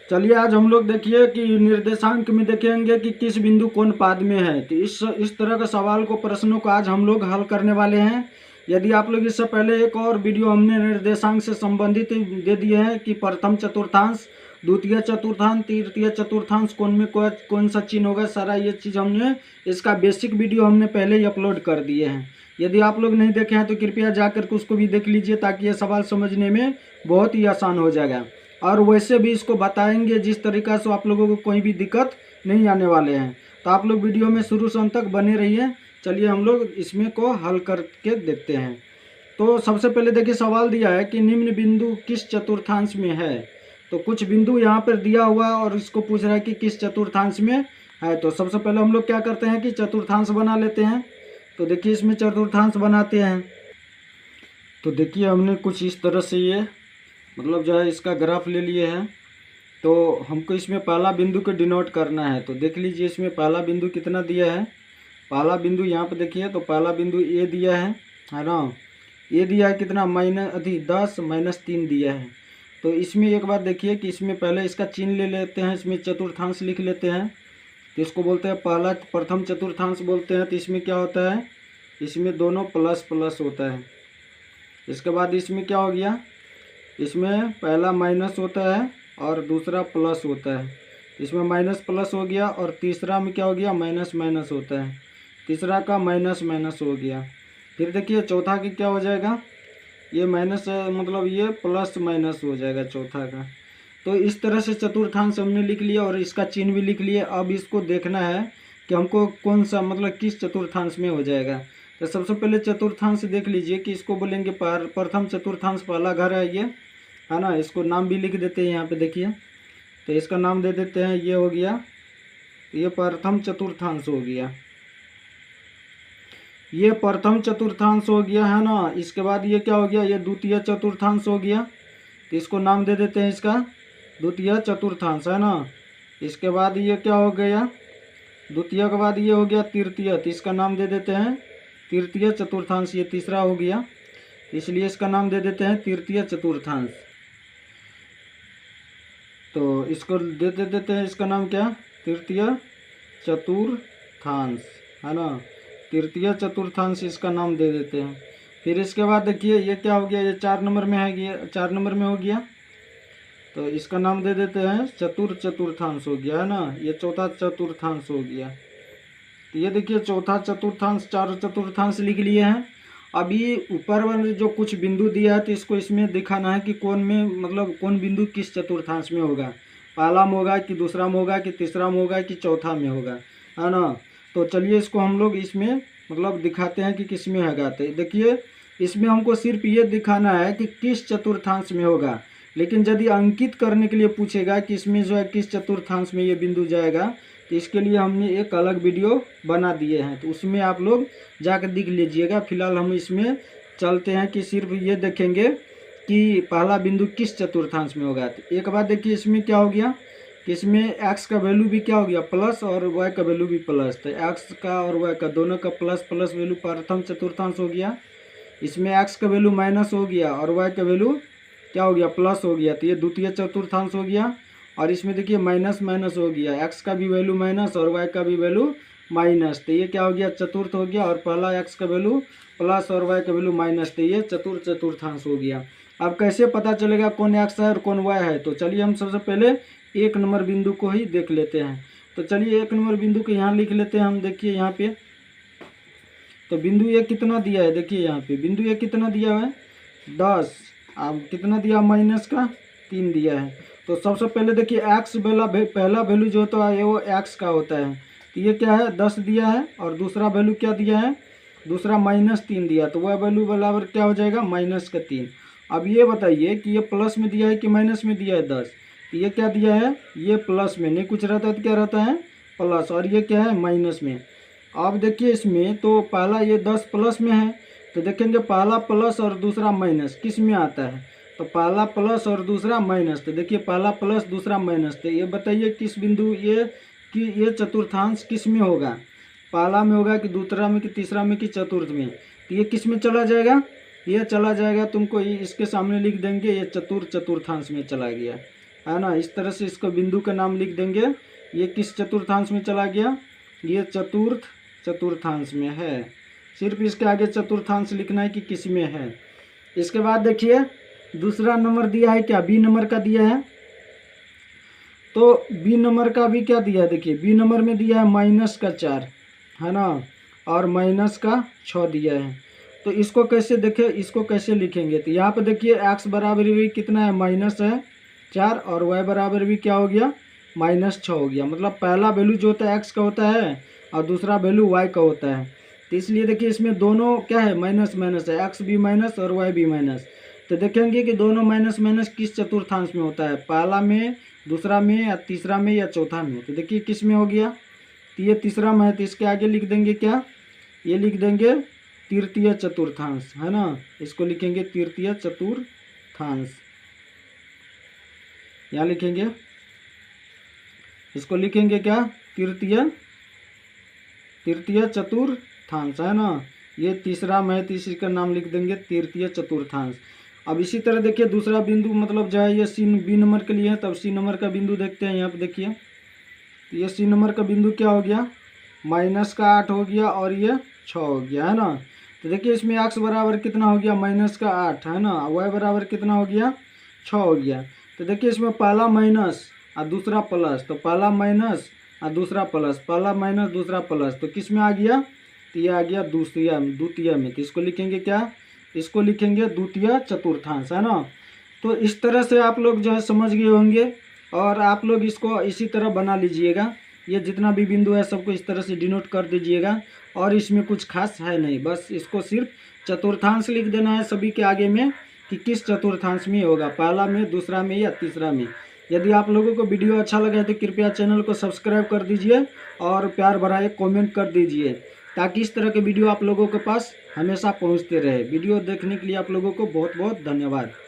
चलिए आज हम लोग देखिए कि निर्देशांक में देखेंगे कि किस बिंदु कौन पाद में है। तो इस तरह का सवाल को प्रश्नों को आज हम लोग हल करने वाले हैं। यदि आप लोग इससे पहले एक और वीडियो हमने निर्देशांक से संबंधित दे दिए हैं कि प्रथम चतुर्थांश, द्वितीय चतुर्थांश, तृतीय चतुर्थांश कौन में कौन सा चिन्ह होगा, सारा ये चीज़ हमने इसका बेसिक वीडियो हमने पहले ही अपलोड कर दिए हैं। यदि आप लोग नहीं देखे हैं तो कृपया जाकर के उसको भी देख लीजिए, ताकि ये सवाल समझने में बहुत ही आसान हो जाएगा। और वैसे भी इसको बताएंगे जिस तरीक़ा से आप लोगों को कोई भी दिक्कत नहीं आने वाले हैं। तो आप लोग वीडियो में शुरू से अंत तक बने रहिए। चलिए हम लोग इसमें को हल करके देखते हैं। तो सबसे पहले देखिए सवाल दिया है कि निम्न बिंदु किस चतुर्थांश में है। तो कुछ बिंदु यहाँ पर दिया हुआ है और इसको पूछ रहा है कि किस चतुर्थांश में है। तो सबसे पहले हम लोग क्या करते हैं कि चतुर्थांश बना लेते हैं। तो देखिए इसमें चतुर्थांश बनाते हैं। तो देखिए हमने कुछ इस तरह से ये मतलब जो है इसका ग्राफ ले लिए हैं। तो हमको इसमें पहला बिंदु को डिनोट करना है। तो देख लीजिए इसमें पहला बिंदु कितना दिया है। पहला बिंदु यहाँ पे देखिए, तो पहला बिंदु ए दिया है ना। ए दिया है कितना, -10 -3 दिया है। तो इसमें एक बात देखिए कि इसमें पहले इसका चिन्ह ले लेते हैं, इसमें चतुर्थांश लिख लेते हैं। तो इसको बोलते हैं पहला प्रथम चतुर्थांश बोलते हैं। तो इसमें क्या होता है, इसमें दोनों प्लस प्लस होता है। इसके बाद इसमें क्या हो गया, इसमें पहला माइनस होता है और दूसरा प्लस होता है। इसमें माइनस प्लस हो गया और तीसरा में क्या हो गया, माइनस माइनस होता है। तीसरा का माइनस माइनस हो गया। फिर देखिए चौथा की क्या हो जाएगा, ये माइनस मतलब ये प्लस माइनस हो जाएगा चौथा का। तो इस तरह से चतुर्थांश हमने लिख लिया और इसका चिन्ह भी लिख लिया। अब इसको देखना है कि हमको कौन सा मतलब किस चतुर्थांश में हो जाएगा। तो सबसे पहले चतुर्थांश देख लीजिए कि इसको बोलेंगे प्रथम चतुर्थांश, पहला घर है ये, है ना। इसको नाम भी लिख देते हैं यहाँ पे देखिए। तो इसका नाम दे देते हैं, ये हो गया, ये प्रथम चतुर्थांश हो गया, ये प्रथम चतुर्थांश हो गया, है ना। इसके बाद ये क्या हो गया, ये द्वितीय चतुर्थांश हो गया। तो इसको नाम दे देते हैं इसका द्वितीय चतुर्थांश, है ना। इसके बाद ये क्या हो गया, द्वितीय के बाद ये हो गया तृतीय। तो इसका नाम दे देते हैं तृतीय चतुर्थांश, ये तीसरा हो गया, इसलिए इसका नाम दे देते हैं तृतीय चतुर्थांश। तो इसको दे देते हैं इसका नाम क्या, तृतीय चतुर्थांश, है ना। तृतीय चतुर्थांश इसका नाम दे देते हैं। फिर इसके बाद देखिए ये क्या हो गया, ये 4 नंबर में है, ये 4 नंबर में हो गया। तो इसका नाम दे देते हैं चतुर्थांश हो गया, है ना। ये चौथा चतुर्थांश हो गया। तो ये देखिए चौथा चतुर्थांश, 4 चतुर्थांश लिख लिए हैं। अभी ऊपर वाले जो कुछ बिंदु दिया है तो इसको इसमें दिखाना है कि कौन में मतलब कौन बिंदु किस चतुर्थांश में होगा, पहला में होगा कि दूसरा में होगा कि तीसरा में होगा कि चौथा में होगा, है ना। तो चलिए इसको हम लोग इसमें मतलब दिखाते हैं कि किस में होगा। तो देखिए इसमें हमको सिर्फ ये दिखाना है कि किस चतुर्थांश में होगा। लेकिन यदि अंकित करने के लिए पूछेगा कि इसमें जो है किस चतुर्थांश में ये बिंदु जाएगा, तो इसके लिए हमने एक अलग वीडियो बना दिए हैं। तो उसमें आप लोग जाकर देख लीजिएगा। फिलहाल हम इसमें चलते हैं कि सिर्फ ये देखेंगे कि पहला बिंदु किस चतुर्थांश में होगा। तो एक बात देखिए इसमें क्या हो गया कि इसमें एक्स का वैल्यू भी क्या हो गया, प्लस, और वाई का वैल्यू भी प्लस। तो एक्स का और वाई का दोनों का प्लस प्लस वैल्यू प्रथम चतुर्थांश हो गया। इसमें एक्स का वैल्यू माइनस हो गया और वाई का वैल्यू क्या हो गया, प्लस हो गया। तो ये द्वितीय चतुर्थांश हो गया। और इसमें देखिए माइनस माइनस हो गया, एक्स का भी वैल्यू माइनस और वाई का भी वैल्यू माइनस। तो ये क्या हो गया, चतुर्थ हो गया। और पहला एक्स का वैल्यू प्लस और वाई का वैल्यू माइनस, तो ये चतुर्थांश हो गया। अब कैसे पता चलेगा कौन एक्स है और कौन वाई है। तो चलिए हम सबसे पहले 1 नंबर बिंदु को ही देख लेते हैं। तो चलिए 1 नंबर बिंदु को यहाँ लिख लेते हैं हम। देखिए यहाँ पे तो बिंदु ए कितना दिया है, देखिए यहाँ पे बिंदु ए कितना दिया है, 10। अब कितना दिया, माइनस का 3 दिया है। तो सबसे पहले देखिए एक्स पहला वैल्यू जो होता है वो एक्स का होता है। तो ये क्या है, 10 दिया है। और दूसरा वैल्यू क्या दिया है, दूसरा -3 दिया। तो वह वैल्यू बराबर क्या हो जाएगा, -3। अब ये बताइए कि ये प्लस में दिया है कि माइनस में दिया है 10। तो ये क्या दिया है, ये प्लस में, नहीं कुछ रहता है तो क्या रहता है, प्लस। और ये क्या है, माइनस में। अब देखिए इसमें तो पहला ये 10 प्लस में है। तो देखेंगे पहला प्लस और दूसरा माइनस किस में आता है, तो पहला प्लस और दूसरा माइनस। तो देखिए पहला प्लस दूसरा माइनस। तो ये बताइए किस बिंदु ये चतुर्थांश किस में होगा, पहला में होगा कि दूसरा में कि तीसरा में कि चतुर्थ में। तो ये किस में चला जाएगा, ये चला जाएगा तुमको इसके सामने लिख देंगे, ये चतुर्थांश में चला गया। है ना। इस तरह से इसको बिंदु का नाम लिख देंगे। ये किस चतुर्थांश में चला गया, ये चतुर्थांश में है। सिर्फ इसके आगे चतुर्थांश लिखना है कि किस में है। इसके बाद देखिए दूसरा नंबर दिया है क्या, बी नंबर का दिया है। तो बी नंबर का भी क्या दिया है, देखिए बी नंबर में दिया है -4 है ना, और -6 दिया है। तो इसको कैसे देखें, इसको कैसे लिखेंगे, तो यहाँ पे देखिए x बराबर भी कितना है, -4 और y बराबर भी क्या हो गया, -6 हो गया। मतलब पहला वैल्यू जो होता है x का होता है और दूसरा वैल्यू y का होता है। तो इसलिए देखिए इसमें दोनों क्या है, माइनस माइनस है, x भी माइनस और y भी माइनस। तो देखेंगे कि दोनों माइनस माइनस किस चतुर्थांश में होता है, पहला में, दूसरा में, या तीसरा में, या चौथा में। तो देखिए किस में हो गया, तो ये तीसरा में है। तो इसके आगे लिख देंगे क्या, ये लिख देंगे तृतीय चतुर्थांश, है ना। इसको लिखेंगे तृतीय चतुर्थांश, यहाँ लिखेंगे, इसको लिखेंगे क्या, तृतीय चतुर्थांश, है ना। ये तीसरा में, तीसरी का नाम लिख देंगे तृतीय चतुर्थांश। अब इसी तरह देखिए दूसरा बिंदु, मतलब जो है ये बी नंबर के लिए है, तब सी नंबर का बिंदु देखते हैं। यहाँ पे देखिए तो ये सी नंबर का बिंदु क्या हो गया, -8 हो गया और ये 6 हो गया, है ना। तो देखिए इसमें x बराबर कितना हो गया, -8 है ना, y बराबर कितना हो गया, 6 हो गया। तो देखिए इसमें पहला माइनस और दूसरा प्लस, तो पहला माइनस और दूसरा प्लस, पहला माइनस दूसरा प्लस, तो किस में आ गया, तो ये आ गया द्वितीय में। तो इसको लिखेंगे क्या, इसको लिखेंगे द्वितीय चतुर्थांश, है ना। तो इस तरह से आप लोग जो है समझ गए होंगे, और आप लोग इसको इसी तरह बना लीजिएगा। ये जितना भी बिंदु है सबको इस तरह से डिनोट कर दीजिएगा, और इसमें कुछ खास है नहीं, बस इसको सिर्फ चतुर्थांश लिख देना है सभी के आगे में कि किस चतुर्थांश में होगा, पहला में, दूसरा में, या तीसरा में। यदि आप लोगों को वीडियो अच्छा लगा है तो कृपया चैनल को सब्सक्राइब कर दीजिए और प्यार भरा एक कॉमेंट कर दीजिए, ताकि इस तरह के वीडियो आप लोगों के पास हमेशा पहुंचते रहे। वीडियो देखने के लिए आप लोगों को बहुत बहुत धन्यवाद।